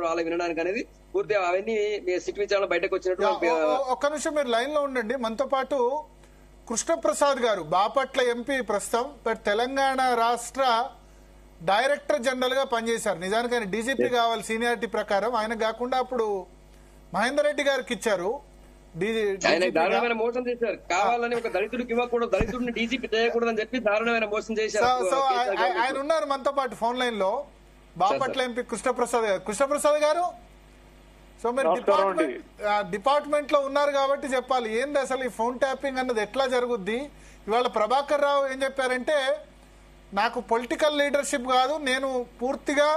రాలే వినడానికి అనేది పూర్తిగా అవన్నీ సిట్ విచారణ బయటకు వచ్చినట్టు. ఒక్క నిమిషం మీరు లైన్ లో ఉండండి. మనతో పాటు కృష్ణప్రసాద్ గారు, బాపట్ల ఎంపీ, ప్రస్తుతం తెలంగాణ రాష్ట్ర డైరెక్టర్ జనరల్ గా పనిచేశారు. నిజానికి ఆయన డీజీపీ కావాలి సీనియారిటీ ప్రకారం. ఆయన కాకుండా అప్పుడు మహేందర్ రెడ్డి గారికి ఇచ్చారు. దారుణమైన మోసం చేశారు. కావాలని ఒక దళితుడికి ఇవ్వకూడదు, దళితుడిని డీజీపీ చేయకూడదు అని చెప్పి దారుణమైన మోసం చేశారు. సో ఆయన ఉన్నారు మనతో పాటు ఫోన్ లైన్ లో, బాపట్ల ఎంపీ కృష్ణప్రసాద్ గారు. కృష్ణప్రసాద్ గారు, సో మీరు డిపార్ట్మెంట్ లో ఉన్నారు కాబట్టి చెప్పాలి, ఏంది అసలు ఈ ఫోన్ ట్యాపింగ్ అన్నది ఎట్లా జరుగుద్ది? ఇవాళ ప్రభాకర్ రావు ఏం చెప్పారంటే, నాకు పొలిటికల్ లీడర్షిప్ కాదు, నేను పూర్తిగా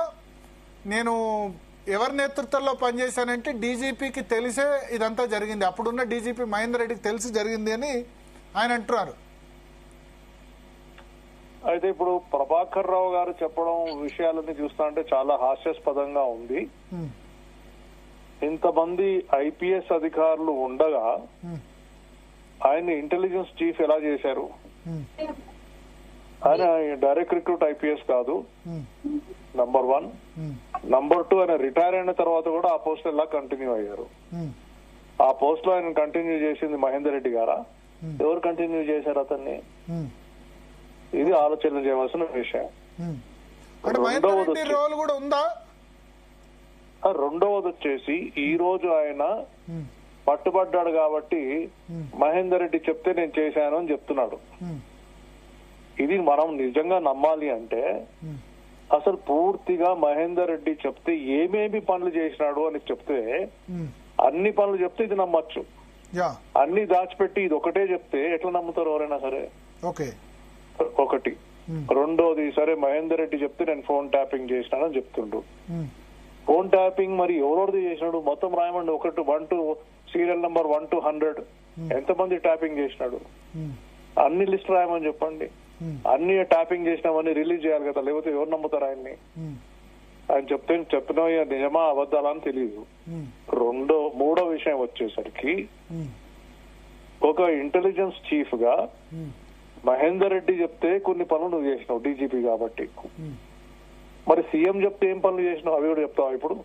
ఎవరి నేతృత్వంలో పనిచేశానంటే డీజీపీకి తెలిసే ఇదంతా జరిగింది, అప్పుడున్న డీజీపీ మహేందర్ రెడ్డికి తెలిసి జరిగింది అని ఆయన అంటున్నారు. అయితే ఇప్పుడు ప్రభాకర్ రావు గారు చెప్పడం విషయాలన్నీ చూస్తా అంటే చాలా హాస్యాస్పదంగా ఉంది. ఇంతమంది ఐపీఎస్ అధికారులు ఉండగా ఆయన ఇంటెలిజెన్స్ చీఫ్ ఎలా చేశారు? ఆయన డైరెక్ట్ రిక్రూట్ ఐపీఎస్ కాదు, నంబర్ 1. నంబర్ 2, ఆయన రిటైర్ అయిన తర్వాత కూడా ఆ పోస్ట్ ఎలా కంటిన్యూ అయ్యారు? ఆ పోస్ట్ లో ఆయన కంటిన్యూ చేసింది మహేందర్ రెడ్డి గారా? ఎవరు కంటిన్యూ చేశారు అతన్ని? ఇది ఆలోచన చేయవలసిన విషయం. రెండవది వచ్చేసి ఈ రోజు ఆయన పట్టుబడ్డాడు కాబట్టి మహేందర్ రెడ్డి చెప్తే నేను చేశాను అని చెప్తున్నాడు. ఇది మనం నిజంగా నమ్మాలి అంటే అసలు పూర్తిగా మహేందర్ రెడ్డి చెప్తే ఏమేమి పనులు చేసినాడు అని చెప్తే, అన్ని పనులు చెప్తే ఇది నమ్మచ్చు. అన్ని దాచిపెట్టి ఇది ఒకటే చెప్తే ఎట్లా నమ్ముతారు ఎవరైనా సరే? ఒకటి. రెండోది, సరే మహేందర్ రెడ్డి చెప్తే నేను ఫోన్ ట్యాపింగ్ చేసినానని చెప్తుండు. ఫోన్ ట్యాపింగ్ మరి ఎవరోది చేసినాడు మొత్తం రాయమండి. 1 to సీరియల్ నంబర్ 1 to 100 ఎంతమంది ట్యాపింగ్ చేసినాడు అన్ని లిస్ట్ రాయమని చెప్పండి. అన్ని ట్యాపింగ్ చేసినామని రిలీజ్ చేయాలి కదా, లేకపోతే ఎవరు నమ్ముతారు ఆయన్ని? ఆయన చెప్పిన నిజమా అబద్ధాలా అని తెలియదు. మూడో విషయం వచ్చేసరికి ఒక ఇంటెలిజెన్స్ చీఫ్ గా మహేందర్ రెడ్డి చెప్తే కొన్ని పనులు నువ్వు చేసినావు డీజీపీ కాబట్టి, మరి సీఎం చెప్తే ఏం పనులు చేసినావు అవి కూడా చెప్తావా? ఇప్పుడు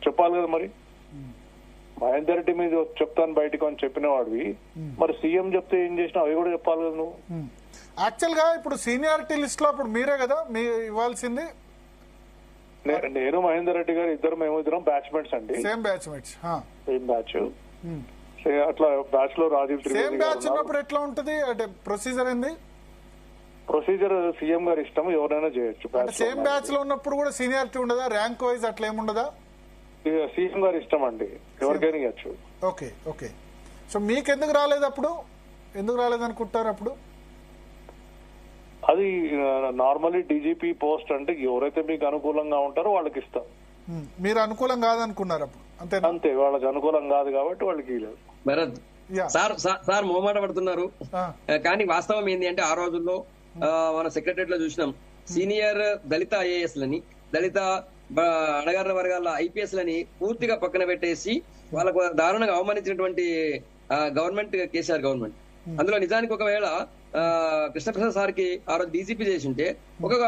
చెప్పాలి కదా. మరి మహేందర్ రెడ్డి మీద చెప్తాను బయటకు అని చెప్పిన వాడివి, మరి సీఎం చెప్తే ఏం చేసినావు అవి కూడా చెప్పాలి కదా నువ్వు. యాక్చువల్ గా ఇప్పుడు సీనియారిటీ లిస్ట్ లో అప్పుడు మీరే కదా మీ ఇవ్వాల్సింది. నేను మహేందర్ రెడ్డి గారు మేము ఇద్దరం బ్యాచ్మేట్స్ అండి. Same batchmates. Same batch. అట్లా బ్యాచ్ లో రాజీవ్ సేమ్ బ్యాచ్ ఉన్నప్పుడు ఎట్లా ఉంటది అంటే ప్రొసీజర్ ఏంది? ప్రొసీజర్ సీఎం గారి ఇష్టం, ఎవరైనా చేయొచ్చు. సేమ్ బ్యాచ్ లో ఉన్నప్పుడు కూడా సీనియారిటీ ఉండదా? ర్యాంక్ వైజ్ అట్లా ఏముండదా? సీఎం గారి ఇష్టం అండి, ఎవరికైనా ఇవ్వచ్చు. ఓకే. సో మీకు ఎందుకు రాలేదు అప్పుడు? ఎందుకు రాలేదు అనుకుంటారు అప్పుడు? అది నార్మల్లీ డీజీపీ పోస్ట్ అంటే ఎవరైతే మీకు అనుకూలంగా ఉంటారో వాళ్ళకి ఇస్తాం. మీరు అనుకూలం కాదనుకున్నారు అప్పుడు, అంతే. వాళ్ళకి అనుకూలం కాదు కాబట్టి వాళ్ళకి లేదు. భరత్ సార్ మొహమాట పడుతున్నారు, కానీ వాస్తవం ఏంటి అంటే ఆ రోజుల్లో మన సెక్రటరియట్ లో చూసినాం, సీనియర్ దళిత ఐఏఎస్ లని, దళిత అణగారిన వర్గాల ఐపీఎస్ లని పూర్తిగా పక్కన పెట్టేసి వాళ్ళకు దారుణంగా అవమానించినటువంటి గవర్నమెంట్, కేసీఆర్ గవర్నమెంట్. అందులో నిజానికి ఒకవేళ కృష్ణప్రసాద్ సార్ కి ఆ రోజు డీజీపీ చేసి ఉంటే ఒక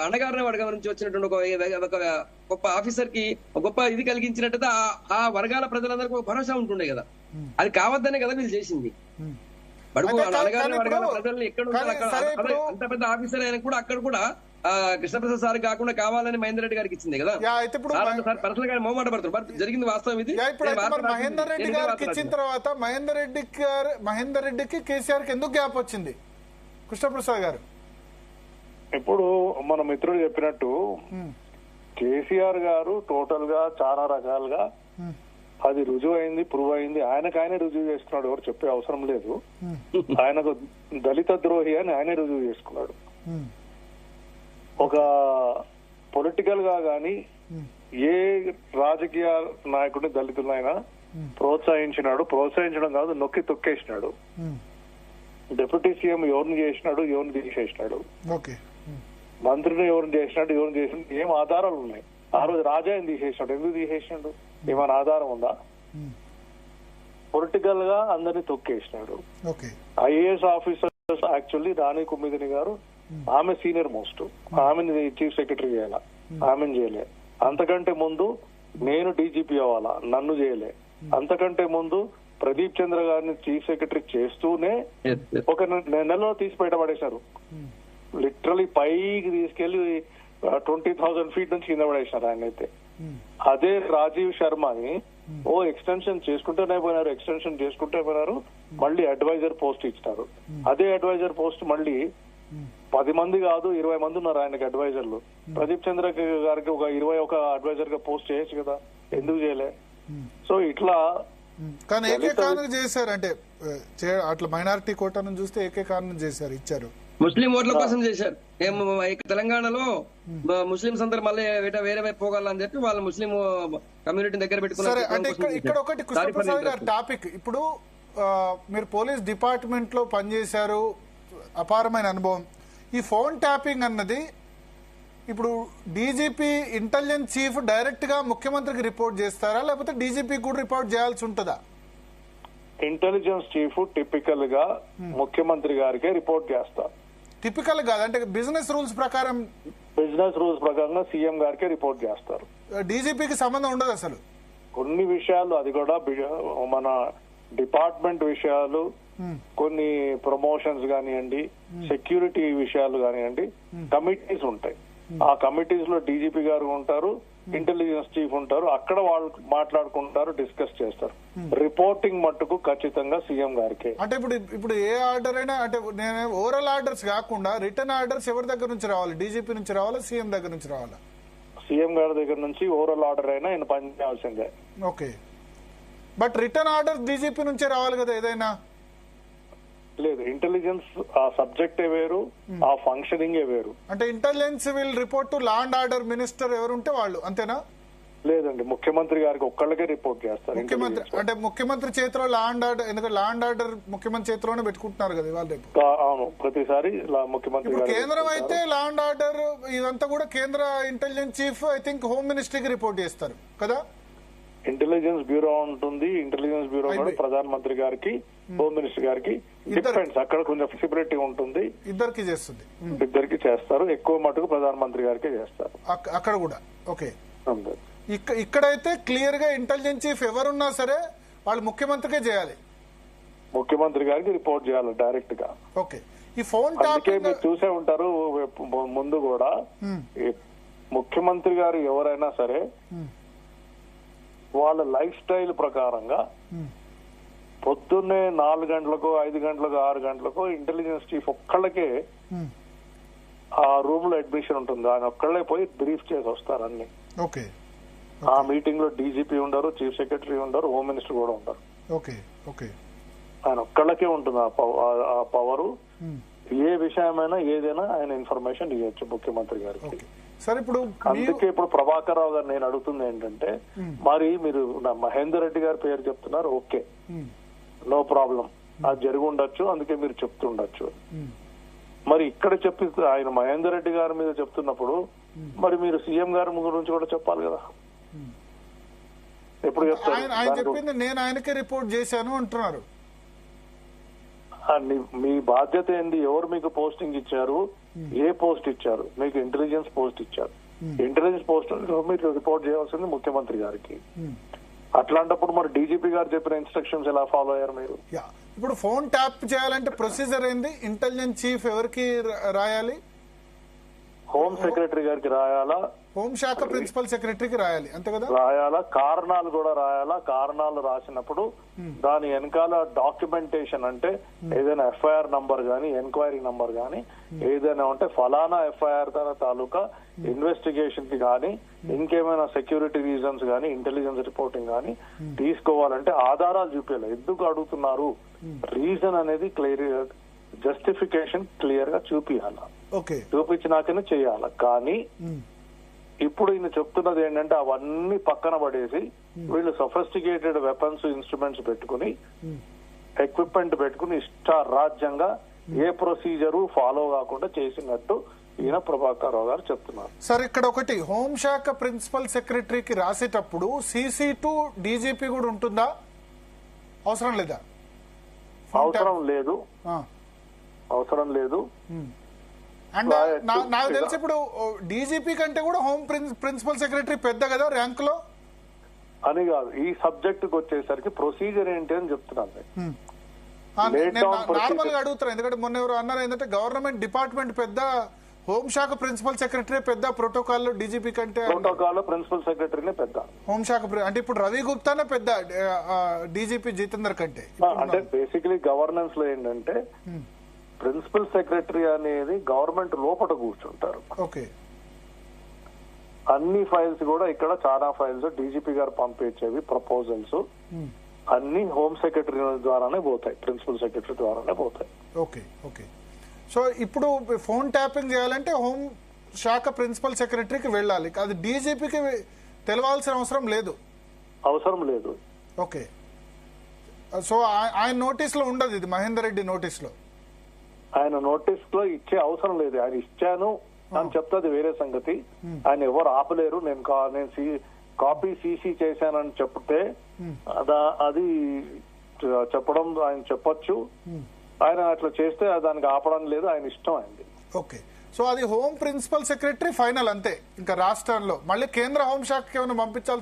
అణగారిన వర్గం నుంచి వచ్చినటువంటి ఒక గొప్ప ఆఫీసర్ కి గొప్ప ఇది కలిగించినట్టు ఆ వర్గాల ప్రజలందరికీ ఒక భరోసా ఉంటుండే కదా. అది కావద్దనే కదా వీళ్ళు చేసింది. బడుగు అణగారిన వర్గాల ప్రజల్ని ఎక్కడ ఉంటారు, అంత పెద్ద ఆఫీసర్ అయినా కూడా అక్కడ కూడా కృష్ణప్రసాద్ సార్ కాకుండా కావాలని మహేందర్ రెడ్డి గారికి ఇచ్చింది కదా. పర్సనల్ గా మొహమాట పడుతున్నారు. జరిగింది వాస్తవం ఇది. మహేందర్ రెడ్డి గారికి ఇచ్చిన తర్వాత మహేందర్ రెడ్డికి కేసీఆర్ కి ఎందుకు గ్యాప్ వచ్చింది కృష్ణప్రసాద్ గారు? ఇప్పుడు మన మిత్రుడు చెప్పినట్టు కేసీఆర్ గారు టోటల్ గా చాలా రకాలుగా అది రుజువు అయింది, ప్రూవ్ అయింది. ఆయనకు రుజువు చేసుకున్నాడు, ఎవరు చెప్పే అవసరం లేదు. ఆయనకు దళిత ద్రోహి అని ఆయనే రుజువు చేసుకున్నాడు. ఒక పొలిటికల్ గా గాని ఏ రాజకీయ నాయకుడిని దళితులైనా ప్రోత్సహించడం కాదు, నొక్కి తొక్కేసినాడు. డిప్యూటీ సీఎం ఎవరిని చేసినాడు, ఎవరిని తీసేసినాడు, మంత్రిని ఎవరిని చేసినాడు, ఎవరిని చేసినాడు, ఏం ఆధారాలు ఉన్నాయి? ఆ రోజు రాజాని తీసేసినాడు, ఎందుకు తీసేసినాడు? ఏమైనా ఆధారం ఉందా? పొలిటికల్ గా అందరినీ తొక్కేసినాడు. ఐఏఎస్ ఆఫీసర్స్ యాక్చువల్లీ రాణి కుమ్మిదిని గారు, ఆమె సీనియర్ మోస్ట్, ఆమెని చీఫ్ సెక్రటరీ చేయాల, ఆమెను చేయలే. అంతకంటే ముందు నేను డీజీపీ అవ్వాలా, నన్ను చేయలే. అంతకంటే ముందు ప్రదీప్ చంద్ర గారిని చీఫ్ సెక్రటరీ చేస్తూనే ఒక నెలలో తీసి బయటపడేశారు. లిటరలీ పైకి తీసుకెళ్లి 20,000 ఫీట్ నుంచి కింద పడేశారు ఆయన అయితే. అదే రాజీవ్ శర్మని ఎక్స్టెన్షన్ చేసుకుంటూనే పోయినారు, మళ్ళీ అడ్వైజర్ పోస్ట్ ఇచ్చినారు. అదే అడ్వైజర్ పోస్ట్ మళ్ళీ 10 మంది కాదు 20 మంది ఉన్నారు ఆయనకి అడ్వైజర్లు. ప్రదీప్ చంద్ర గారికి ఒక 21 అడ్వైజర్ గా పోస్ట్ చేయొచ్చు కదా, ఎందుకు చేయలే? సో ఇట్లా కానీ ఏకేకారణం చేశారు, అంటే అట్లా మైనారిటీ కోటాను చూస్తే ఏకేకారణం చేశారు, ఇచ్చారు. ముస్లిం ఓట్ల కోసం చేశారు. తెలంగాణలో ముస్లింస్ అందరు మళ్ళీ వేరే వైపు పోగలని చెప్పి వాళ్ళు ముస్లిం కమ్యూనిటీ దగ్గర పెట్టుకున్నారు. అంటే ఇక్కడ ఒకటి కృష్ణప్రసాద్ గారి టాపిక్, ఇప్పుడు మీరు పోలీస్ డిపార్ట్మెంట్ లో పనిచేశారు, అపారమైన అనుభవం. ఈ ఫోన్ ట్యాపింగ్ అన్నది ఇప్పుడు డీజీపీ ఇంటెలిజెన్స్ చీఫ్ డైరెక్ట్ గా ముఖ్యమంత్రికి రిపోర్ట్ చేస్తారా, లేకపోతే డీజీపీ కూడా రిపోర్ట్ చేయాల్సి ఉంటుందా? ఇంటెలిజెన్స్ చీఫ్ టిపికల్ గా ముఖ్యమంత్రి గారికే రిపోర్ట్ చేస్తారు. టిపికల్ కాదు, అంటే బిజినెస్ రూల్స్ ప్రకారం సీఎం గారికే రిపోర్ట్ చేస్తారు. డీజీపీకి సంబంధం ఉండదు అసలు. కొన్ని విషయాలు, అది కూడా మన డిపార్ట్మెంట్ విషయాలు, కొన్ని ప్రమోషన్స్ కానివ్వండి, సెక్యూరిటీ విషయాలు కానివ్వండి, కమిటీస్ ఉంటాయి. ఆ కమిటీస్ లో డీజీపీ గారు ఉంటారు, ఇంటెలిజెన్స్ చీఫ్ ఉంటారు. అక్కడ వాళ్ళు మాట్లాడుకుంటారు, డిస్కస్ చేస్తారు. రిపోర్టింగ్ మట్టుకు ఖచ్చితంగా సీఎం గారికి. అంటే ఇప్పుడు ఏ ఆర్డర్ అయినా, అంటే నేను ఓరల్ ఆర్డర్స్ కాకుండా రిటర్న్ ఆర్డర్స్ ఎవరి దగ్గర నుంచి రావాలి? డీజీపీ నుంచి రావాలా, సీఎం దగ్గర నుంచి రావాలా? సీఎం గారి దగ్గర నుంచి ఓరల్ ఆర్డర్ అయినా ఆయన పని చేయాల్సిందే. Okay, but return order DGP నుంచే రావాలి కదా ఏదైనా? లేదు, ఇంటెలిజెన్స్ ఆ సబ్జెక్టే వేరు, ఆ ఫంక్షనింగ్ వేరు. అంటే intelligence will report to law and order minister ఎవరుంటే వాళ్ళు, అంతేనా? లేదండి, ముఖ్యమంత్రి గారికి ఒక్కళ్ళకే రిపోర్ట్ చేస్తారు. ముఖ్యమంత్రి అంటే ముఖ్యమంత్రి చేతిలో లా అండ్ ఆర్డర్, ఎందుకంటే లా అండ్ ఆర్డర్ ముఖ్యమంత్రి చేతిలోనే పెట్టుకుంటున్నారు కదా ఇవాళ రేపు. అవును, ప్రతిసారి ముఖ్యమంత్రి. కేంద్రం అయితే లా అండ్ ఆర్డర్ ఇదంతా కూడా కేంద్ర intelligence chief I think home మినిస్ట్రీకి రిపోర్ట్ చేస్తారు కదా. ఇంటెలిజెన్స్ బ్యూరో ఉంటుంది, ఇంటెలిజెన్స్ బ్యూరో కూడా ప్రధానమంత్రి గారికి, హోమ్ మినిస్టర్ గారికి డిపెండ్స్. అక్కడ కొంచెం ఫ్లెక్సిబిలిటీ ఉంటుంది, ఇద్దరికి చేస్తుంది, ఇద్దరికి చేస్తారు. ఎక్కువ మటుకు ప్రధానమంత్రి గారికే చేస్తారు అక్కడ కూడా. ఓకే, ఇక్కడైతే క్లియర్ గా ఇంటెలిజెన్స్ చీఫ్ ఎవరున్నా సరే వాళ్ళు ముఖ్యమంత్రికే చేయాలి, ముఖ్యమంత్రి గారికి రిపోర్ట్ చేయాలి డైరెక్ట్ గా. ఓకే, ఈ ఫోన్ మీరు చూసే ఉంటారు ముందు కూడా, ముఖ్యమంత్రి గారు ఎవరైనా సరే వాళ్ళ లైఫ్ స్టైల్ ప్రకారంగా పొద్దున్నే 4 గంటలకు 5 గంటలకు 6 గంటలకు ఇంటెలిజెన్స్ చీఫ్ ఒక్కళ్ళకే ఆ రూమ్ లో అడ్మిషన్ ఉంటుంది. ఆయన ఒక్కళ్ళే పోయి బ్రీఫ్ చేసి వస్తారు అన్ని. ఆ మీటింగ్ లో డీజీపీ ఉండరు, చీఫ్ సెక్రటరీ ఉండరు, హోమ్ మినిస్టర్ కూడా ఉండరు. ఆయన ఒక్కళ్ళకే ఉంటుంది ఆ పవరు. ఏ విషయమైనా ఏదైనా ఆయన ఇన్ఫర్మేషన్ ఇవ్వచ్చు ముఖ్యమంత్రి గారికి. సరే, అందుకే ఇప్పుడు ప్రభాకర్ రావు గారు నేను అడుగుతుంది ఏంటంటే, మరి మీరు మహేందర్ రెడ్డి గారి పేరు చెప్తున్నారు, ఓకే, నో ప్రాబ్లం, అది జరిగి ఉండొచ్చు, అందుకే మీరు చెప్తుండొచ్చు. మరి ఇక్కడ చెప్పి ఆయన మహేందర్ రెడ్డి గారి మీద చెప్తున్నప్పుడు మరి మీరు సీఎం గారి గురించి కూడా చెప్పాలి కదా. ఎప్పుడు చెప్తారు? ఆయన చెప్పింది నేను ఆయనకే రిపోర్ట్ చేశాను అంటున్నారు. మీ బాధ్యత ఏంది? ఎవరు మీకు పోస్టింగ్ ఇచ్చారు? ఏ పోస్ట్ ఇచ్చారు? మీకు ఇంటెలిజెన్స్ పోస్ట్ ఇచ్చారు. ఇంటెలిజెన్స్ పోస్ట్ మీరు రిపోర్ట్ చేయాల్సింది ముఖ్యమంత్రి గారికి. అట్లాంటప్పుడు మరి డీజీపీ గారు చెప్పిన ఇన్స్ట్రక్షన్స్ ఎలా ఫాలో అయ్యారు మీరు? ఇప్పుడు ఫోన్ ట్యాప్ చేయాలంటే ప్రొసీజర్ ఏంది? ఇంటెలిజెన్స్ చీఫ్ ఎవరికి రాయాలి? హోమ్ సెక్రటరీ గారికి రాయాలా? హోంశాఖ ప్రిన్సిపల్ సెక్రటరీకి రాయాలి, అంతే కదా? రాయాలా, కారణాలు కూడా రాయాలా. కారణాలు రాసినప్పుడు దాని వెనకాల డాక్యుమెంటేషన్, అంటే ఏదైనా ఎఫ్ఐఆర్ నంబర్ గానీ, ఎంక్వైరీ నంబర్ గానీ ఏదైనా ఉంటే ఫలానా ఎఫ్ఐఆర్ తాలూకా ఇన్వెస్టిగేషన్ కి గానీ, ఇంకేమైనా సెక్యూరిటీ రీజన్స్ గానీ, ఇంటెలిజెన్స్ రిపోర్టింగ్ గానీ తీసుకోవాలంటే ఆధారాలు చూపించాలి. ఎందుకు అడుగుతున్నారు, రీజన్ అనేది క్లియర్, జస్టిఫికేషన్ క్లియర్ గా చూపించాల. చూపించినాకనే చేయాల. కానీ ఇప్పుడు ఈయన చెప్తున్నది ఏంటంటే అవన్నీ పక్కన పడేసి వీళ్ళు సొఫిస్టికేటెడ్ వెపన్స్, ఇన్స్ట్రుమెంట్స్ పెట్టుకుని, ఎక్విప్మెంట్ పెట్టుకుని ఇష్టారాజ్యంగా ఏ ప్రొసీజరు ఫాలో కాకుండా చేసినట్టు ఈయన ప్రభాకర్ రావు గారు చెప్తున్నారు. సార్, ఇక్కడ ఒకటి, హోంశాఖ ప్రిన్సిపల్ సెక్రటరీకి రాసేటప్పుడు CC టు డీజీపీ కూడా ఉంటుందా? అవసరం లేదా? అవసరం లేదు, అవసరం లేదు. అండ్ నాకు తెలిసి ఇప్పుడు డీజీపీ కంటే కూడా హోమ్ ప్రిన్సిపల్ సెక్రటరీ పెద్ద కదా ర్యాంక్ లో అని కాదు, ఈ సబ్జెక్ట్ కి వచ్చేసరికి ప్రొసీజర్ ఏంటి అని చెప్తున్నాను. నార్మల్ గా అడుగుతున్నాను, ఎందుకంటే మొన్న ఎవరు అన్నారు ఏంటంటే గవర్నమెంట్ డిపార్ట్మెంట్ పెద్ద, హోంశాఖ ప్రిన్సిపల్ సెక్రటరీ పెద్ద ప్రోటోకాల్ లో డీజీపీ కంటే. ప్రోటోకాల్ ప్రిన్సిపల్ సెక్రటరీనే పెద్ద, హోంశాఖ అంటే ఇప్పుడు రవి గుప్తానే పెద్ద డీజీపీ జితేందర్ కంటే. అంటే బేసికలీ గవర్నెన్స్ లో ఏంటంటే ప్రిన్సిపల్ సెక్రటరీ అనేది గవర్నమెంట్ లోపల కూర్చుంటారు. ఓకే, అన్ని ఫైల్స్ కూడా ఇక్కడ చాలా ఫైల్స్ డీజీపీ గారు పంపించేవి ప్రపోజల్స్ అన్ని హోమ్ సెక్రటరీ ద్వారానే పోతాయి, ప్రిన్సిపల్ సెక్రటరీ ద్వారానే పోతాయి. Okay okay. సో ఇప్పుడు ఫోన్ ట్యాపింగ్ చేయాలంటే హోమ్ శాఖ ప్రిన్సిపల్ సెక్రటరీకి వెళ్ళాలి, అది డీజీపీకి తెలవాల్సిన అవసరం లేదు. అవసరం లేదు. ఓకే. సో ఆయన నోటీస్ లో ఉండదు, ఇది మహేందర్ రెడ్డి నోటీస్ లో. ఆయన నోటీస్ లో ఇచ్చే అవసరం లేదు. ఆయన ఇచ్చాను అని చెప్తే వేరే సంగతి. ఆయన ఎవరు ఆపలేరు. నేను కాపీ సీసీ చేశానని చెప్తే అది చెప్పడం ఆయన చెప్పొచ్చు. ఆయన అట్లా చేస్తే దానికి ఆపడం లేదు, ఆయన ఇష్టం అయింది. ఓకే. సో అది హోమ్ ప్రిన్సిపల్ సెక్రటరీ ఫైనల్ అంతే, ఇంకా రాష్ట్రంలో మళ్ళీ కేంద్ర హోంశాఖకి ఏమైనా పంపించాల్సి